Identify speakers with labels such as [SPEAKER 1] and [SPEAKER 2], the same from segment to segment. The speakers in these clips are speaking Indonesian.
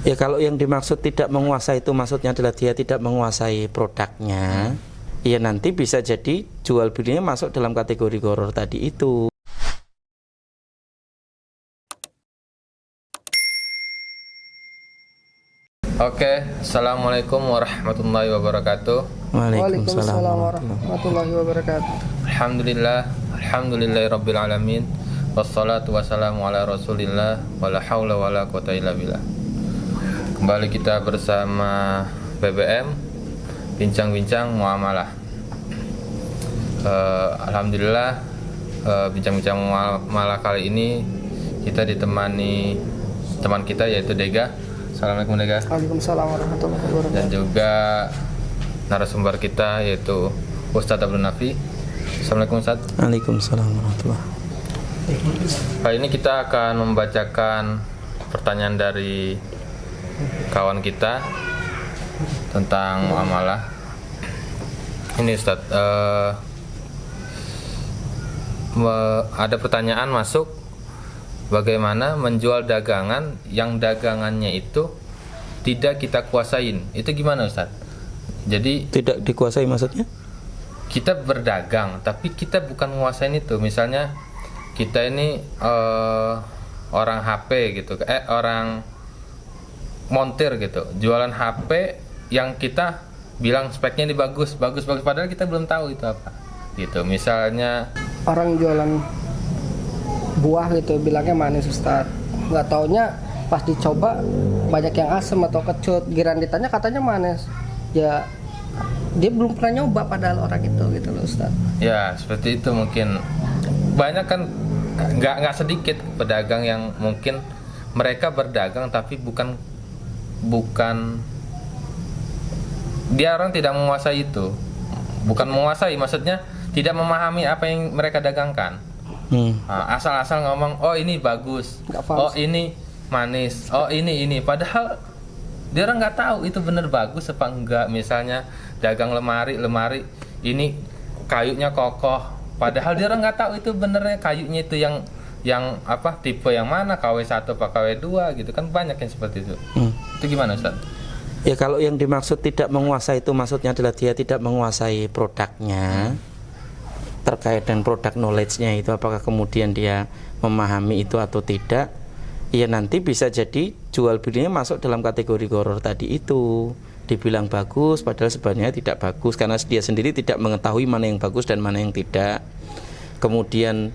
[SPEAKER 1] Ya kalau yang dimaksud tidak menguasai itu maksudnya adalah dia tidak menguasai produknya, ya nanti bisa jadi jual belinya masuk dalam kategori gharar tadi itu.
[SPEAKER 2] Oke, assalamualaikum warahmatullahi wabarakatuh.
[SPEAKER 1] Waalaikumsalam
[SPEAKER 3] warahmatullahi wabarakatuh.
[SPEAKER 2] Alhamdulillahirabbil alamin. Wassalatu wassalamu ala Rasulillah wala haula wala quwata illa billah. Kembali kita bersama BBM bincang-bincang muamalah. Alhamdulillah, bincang-bincang muamalah kali ini kita ditemani teman kita yaitu Dega. Assalamualaikum Dega.
[SPEAKER 3] Waalaikumsalam warahmatullahi wabarakatuh.
[SPEAKER 2] Dan juga narasumber kita yaitu Ustadz Abdul Nafi. Assalamualaikum Ustadz.
[SPEAKER 1] Waalaikumsalam warahmatullahi wabarakatuh.
[SPEAKER 2] Kali ini kita akan membacakan pertanyaan dari kawan kita tentang muamalah. Ini Ustadz, ada pertanyaan masuk, bagaimana menjual dagangan yang dagangannya itu tidak kita kuasain? Itu gimana Ustadz? Jadi
[SPEAKER 1] Tidak dikuasai maksudnya?
[SPEAKER 2] kita berdagang tapi kita bukan nguasain itu. Misalnya kita ini orang HP gitu, orang montir gitu, jualan HP yang kita bilang speknya ini bagus padahal kita belum tahu itu apa gitu. Misalnya
[SPEAKER 3] Orang jualan buah gitu bilangnya manis Ustaz, nggak taunya pas dicoba banyak yang asem atau kecut, giran ditanya katanya manis, ya dia belum pernah nyoba padahal orang itu gitu loh Ustaz.
[SPEAKER 2] ya seperti itu. Mungkin banyak kan, nggak sedikit pedagang yang mungkin mereka berdagang tapi bukan dia orang tidak menguasai itu. Bukan menguasai, maksudnya tidak memahami apa yang mereka dagangkan. Asal-asal ngomong, oh ini bagus, oh ini manis, oh ini, padahal dia orang nggak tahu itu bener bagus apa enggak. Misalnya dagang lemari ini kayunya kokoh, padahal dia orang nggak tahu itu benernya kayunya itu yang apa, tipe yang mana, KW1 apa KW2 gitu kan, banyak yang seperti itu. Itu gimana Ustaz?
[SPEAKER 1] Ya kalau yang dimaksud tidak menguasai itu maksudnya adalah dia tidak menguasai produknya, terkait dengan produk knowledge-nya itu, apakah kemudian dia memahami itu atau tidak, ya nanti bisa jadi jual belinya masuk dalam kategori gharar tadi itu. Dibilang bagus padahal sebenarnya tidak bagus karena dia sendiri tidak mengetahui mana yang bagus dan mana yang tidak. Kemudian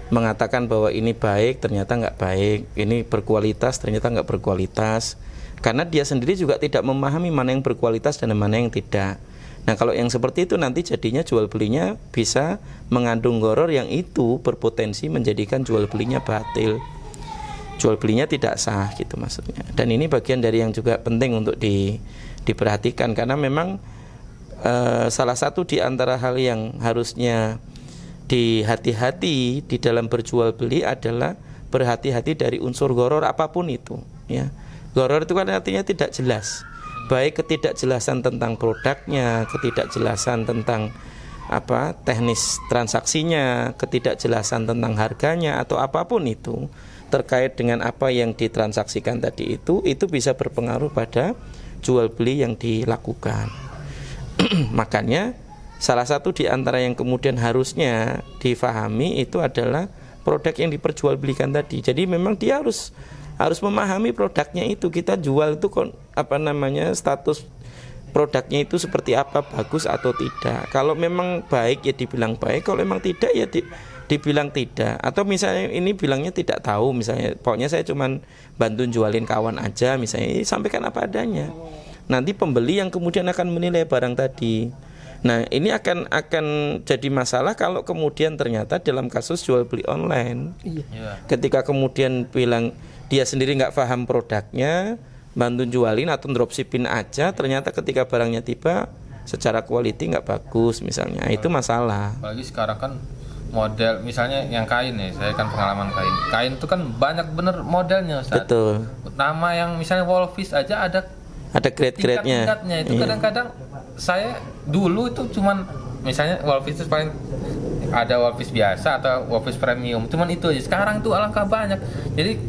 [SPEAKER 1] mengatakan bahwa ini baik ternyata nggak baik, ini berkualitas ternyata nggak berkualitas, karena dia sendiri juga tidak memahami mana yang berkualitas dan mana yang tidak. Nah kalau yang seperti itu nanti jadinya jual belinya bisa mengandung gharar yang itu berpotensi menjadikan jual belinya batil, jual belinya tidak sah gitu maksudnya. Dan ini bagian dari yang juga penting untuk diperhatikan, karena memang salah satu di antara hal yang harusnya dihati-hati di dalam berjual beli adalah berhati-hati dari unsur gharar apapun itu ya. Gharar itu kan artinya tidak jelas, baik ketidakjelasan tentang produknya, ketidakjelasan tentang teknis transaksinya, ketidakjelasan tentang harganya atau apapun itu terkait dengan apa yang ditransaksikan tadi itu bisa berpengaruh pada jual beli yang dilakukan. Makanya salah satu di antara yang kemudian harusnya difahami itu adalah produk yang diperjualbelikan tadi. Jadi memang dia harus memahami produknya itu, kita jual itu status produknya itu seperti apa, bagus atau tidak. Kalau memang baik ya dibilang baik, kalau memang tidak ya dibilang tidak. Atau misalnya ini bilangnya tidak tahu, misalnya pokoknya saya cuman bantu jualin kawan aja, misalnya sampaikan apa adanya. Nanti pembeli yang kemudian akan menilai barang tadi. Nah ini akan jadi masalah kalau kemudian ternyata dalam kasus jual beli online, ketika kemudian bilang dia sendiri nggak paham produknya, bantu jualin atau dropshipping aja, ternyata ketika barangnya tiba secara quality nggak bagus misalnya, itu masalah.
[SPEAKER 2] Apalagi sekarang kan model, misalnya yang kain ya, saya kan pengalaman kain itu kan banyak bener modelnya Ustaz.
[SPEAKER 1] Betul.
[SPEAKER 2] Nama yang misalnya Wolfish aja ada
[SPEAKER 1] grade-grade-nya.
[SPEAKER 2] Tingkat-tingkatnya itu. Kadang-kadang saya dulu itu cuman misalnya Wolfish itu paling ada Wolfish biasa atau Wolfish premium, cuman itu aja. Sekarang tuh alangkah banyak. Jadi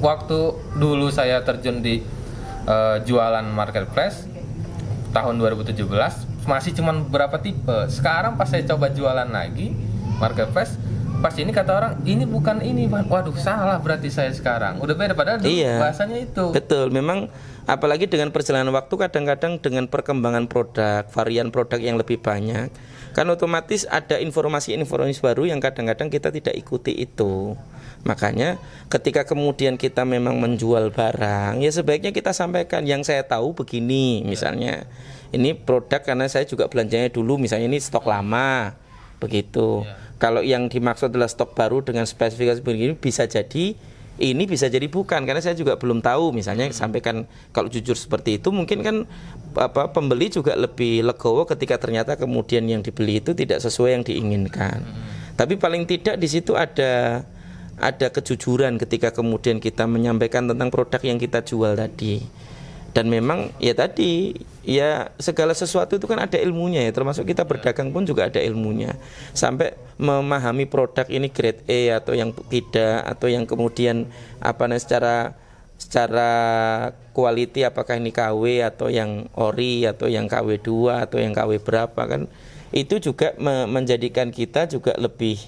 [SPEAKER 2] waktu dulu saya terjun di jualan marketplace tahun 2017 masih cuman beberapa tipe. Sekarang pas saya coba jualan lagi marketplace, pas ini kata orang ini bukan ini, waduh salah berarti saya sekarang. Udah beda padahal dulu bahasanya itu.
[SPEAKER 1] Betul, memang apalagi dengan perjalanan waktu kadang-kadang dengan perkembangan produk, varian produk yang lebih banyak, kan otomatis ada informasi-informasi baru yang kadang-kadang kita tidak ikuti itu. Makanya ketika kemudian kita memang menjual barang, ya sebaiknya kita sampaikan yang saya tahu begini, misalnya ini produk karena saya juga belanjanya dulu, misalnya ini stok lama, begitu. Kalau yang dimaksud adalah stok baru dengan spesifikasi begini, bisa jadi ini, bisa jadi bukan, karena saya juga belum tahu. Misalnya sampaikan, kalau jujur seperti itu mungkin kan pembeli juga lebih legowo ketika ternyata kemudian yang dibeli itu tidak sesuai yang diinginkan. Tapi paling tidak di situ ada kejujuran ketika kemudian kita menyampaikan tentang produk yang kita jual tadi. Dan memang ya tadi, ya segala sesuatu itu kan ada ilmunya ya, termasuk kita berdagang pun juga ada ilmunya. Sampai memahami produk ini grade A atau yang tidak, atau yang kemudian secara quality apakah ini KW atau yang ori atau yang KW2 atau yang KW berapa, kan itu juga menjadikan kita juga lebih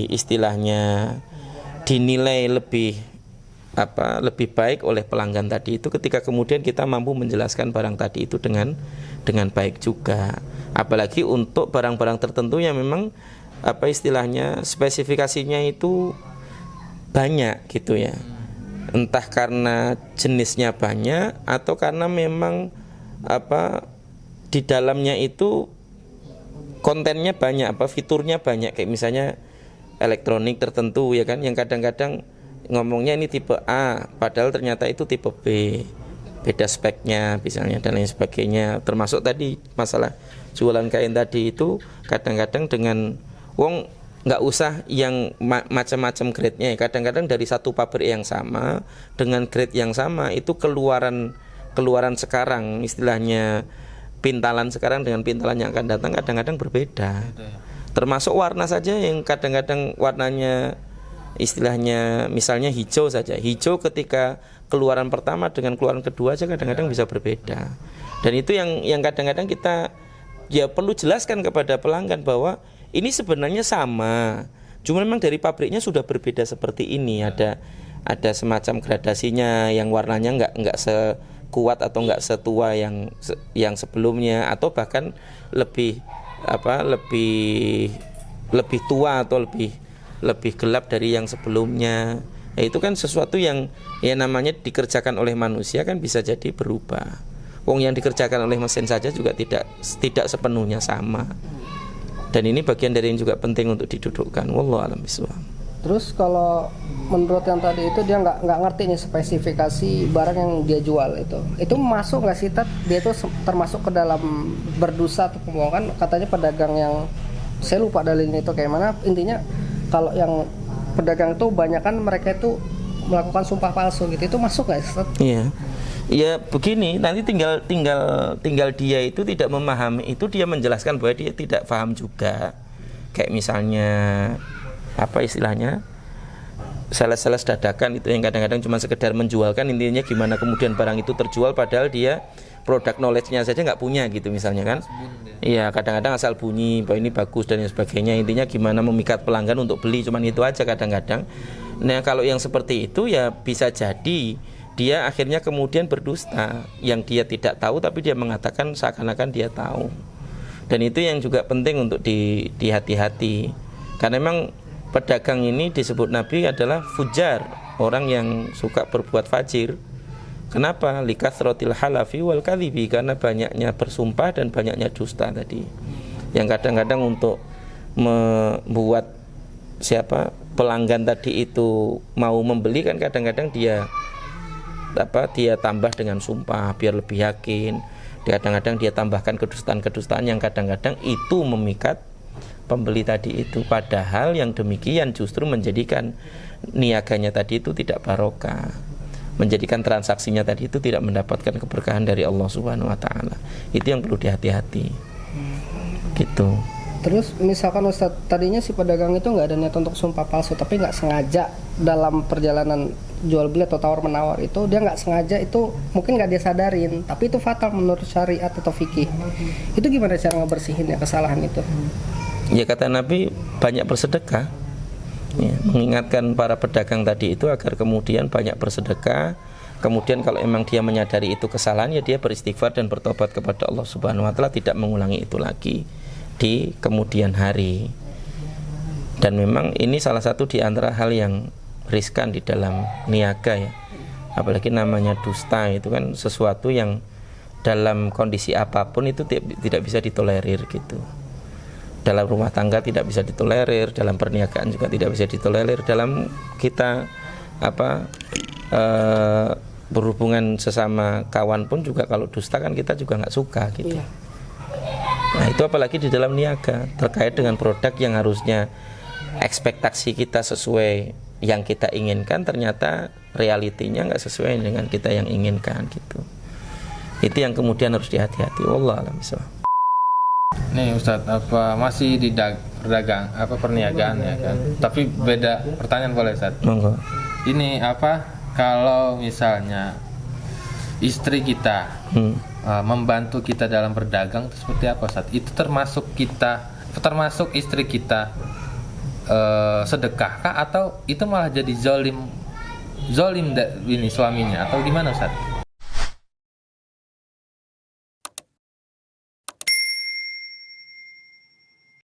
[SPEAKER 1] istilahnya dinilai lebih baik oleh pelanggan tadi itu ketika kemudian kita mampu menjelaskan barang tadi itu dengan baik juga. Apalagi untuk barang-barang tertentu yang memang istilahnya spesifikasinya itu banyak gitu ya. Entah karena jenisnya banyak atau karena memang di dalamnya itu kontennya banyak, fiturnya banyak, kayak misalnya elektronik tertentu ya kan, yang kadang-kadang ngomongnya ini tipe A padahal ternyata itu tipe B, beda speknya misalnya dan lain sebagainya. Termasuk tadi masalah jualan kain tadi itu kadang-kadang dengan nggak usah yang macam-macam grade-nya ya. Kadang-kadang dari satu pabrik yang sama dengan grade yang sama itu keluaran sekarang, istilahnya pintalan sekarang dengan pintalan yang akan datang kadang-kadang berbeda. Termasuk warna saja yang kadang-kadang warnanya istilahnya misalnya hijau saja. Hijau ketika keluaran pertama dengan keluaran kedua aja kadang-kadang bisa berbeda. Dan itu yang kadang-kadang kita ya perlu jelaskan kepada pelanggan bahwa ini sebenarnya sama, cuma memang dari pabriknya sudah berbeda seperti ini. Ada semacam gradasinya yang warnanya nggak sekuat atau nggak setua yang sebelumnya, atau bahkan lebih tua atau lebih gelap dari yang sebelumnya. Ya, itu kan sesuatu yang ya namanya dikerjakan oleh manusia kan bisa jadi berubah. Yang dikerjakan oleh mesin saja juga tidak sepenuhnya sama. Dan ini bagian dari yang juga penting untuk didudukkan. Wallahu a'lam bishawab.
[SPEAKER 3] Terus kalau menurut yang tadi itu dia nggak ngerti nih spesifikasi barang yang dia jual itu masuk nggak sih Tat? Dia itu termasuk ke dalam berdosa atau pembohongan? Katanya pedagang yang, saya lupa dalilnya itu kayak mana, intinya kalau yang pedagang itu banyak kan mereka itu melakukan sumpah palsu gitu, itu masuk nggak sih Tat?
[SPEAKER 1] Iya. Ya begini, nanti tinggal dia itu tidak memahami itu, dia menjelaskan bahwa dia tidak paham juga. Kayak misalnya istilahnya sales dadakan itu yang kadang-kadang cuma sekedar menjualkan, intinya gimana kemudian barang itu terjual padahal dia produk knowledge-nya saja nggak punya gitu misalnya kan. Iya, kadang-kadang asal bunyi bahwa ini bagus dan sebagainya, intinya gimana memikat pelanggan untuk beli, cuman itu aja kadang-kadang. Nah kalau yang seperti itu ya bisa jadi dia akhirnya kemudian berdusta, yang dia tidak tahu tapi dia mengatakan seakan-akan dia tahu. Dan itu yang juga penting untuk dihati-hati. Karena memang pedagang ini disebut Nabi adalah fujar, orang yang suka berbuat fajir. Kenapa? Likathrotil halafi wal kadhibi, karena banyaknya bersumpah dan banyaknya dusta tadi. Yang kadang-kadang untuk membuat pelanggan tadi itu mau membeli kan kadang-kadang dia tambah dengan sumpah biar lebih yakin. Kadang-kadang dia tambahkan kedustaan-kedustaan yang kadang-kadang itu memikat pembeli tadi itu. Padahal yang demikian justru menjadikan niaganya tadi itu tidak barokah, menjadikan transaksinya tadi itu tidak mendapatkan keberkahan dari Allah Subhanahu wa taala. Itu yang perlu dihati-hati. Gitu.
[SPEAKER 3] Terus misalkan Ustadz, tadinya si pedagang itu nggak ada niat untuk sumpah palsu, tapi nggak sengaja dalam perjalanan jual beli atau tawar menawar itu dia nggak sengaja, itu mungkin nggak dia sadarin, tapi itu fatal menurut syariat atau fikih. Itu gimana cara ngebersihin ya kesalahan itu?
[SPEAKER 1] Ya kata Nabi, banyak bersedekah. Ya, mengingatkan para pedagang tadi itu agar kemudian banyak bersedekah. Kemudian kalau emang dia menyadari itu kesalahan, ya dia beristighfar dan bertobat kepada Allah Subhanahu wa taala, tidak mengulangi itu lagi di kemudian hari. Dan memang ini salah satu di antara hal yang riskan di dalam niaga ya. Apalagi namanya dusta, itu kan sesuatu yang dalam kondisi apapun itu tidak bisa ditolerir gitu. Dalam rumah tangga tidak bisa ditolerir, dalam perniagaan juga tidak bisa ditolerir, dalam kita berhubungan sesama kawan pun juga kalau dusta kan kita juga nggak suka gitu. Iya. Nah itu apalagi di dalam niaga terkait dengan produk yang harusnya ekspektasi kita sesuai yang kita inginkan, ternyata realitinya nggak sesuai dengan kita yang inginkan gitu. Itu yang kemudian harus dihati-hati. Wallah alam bisawab.
[SPEAKER 2] Nih Ustadz, masih di perdagang perniagaan ya kan? Tapi beda pertanyaan boleh Ustadz?
[SPEAKER 1] Monggo.
[SPEAKER 2] Ini kalau misalnya istri kita membantu kita dalam berdagang itu seperti apa Ustadz? Itu termasuk istri kita sedekah kah, atau itu malah jadi zolim ini suaminya, atau gimana Ustadz?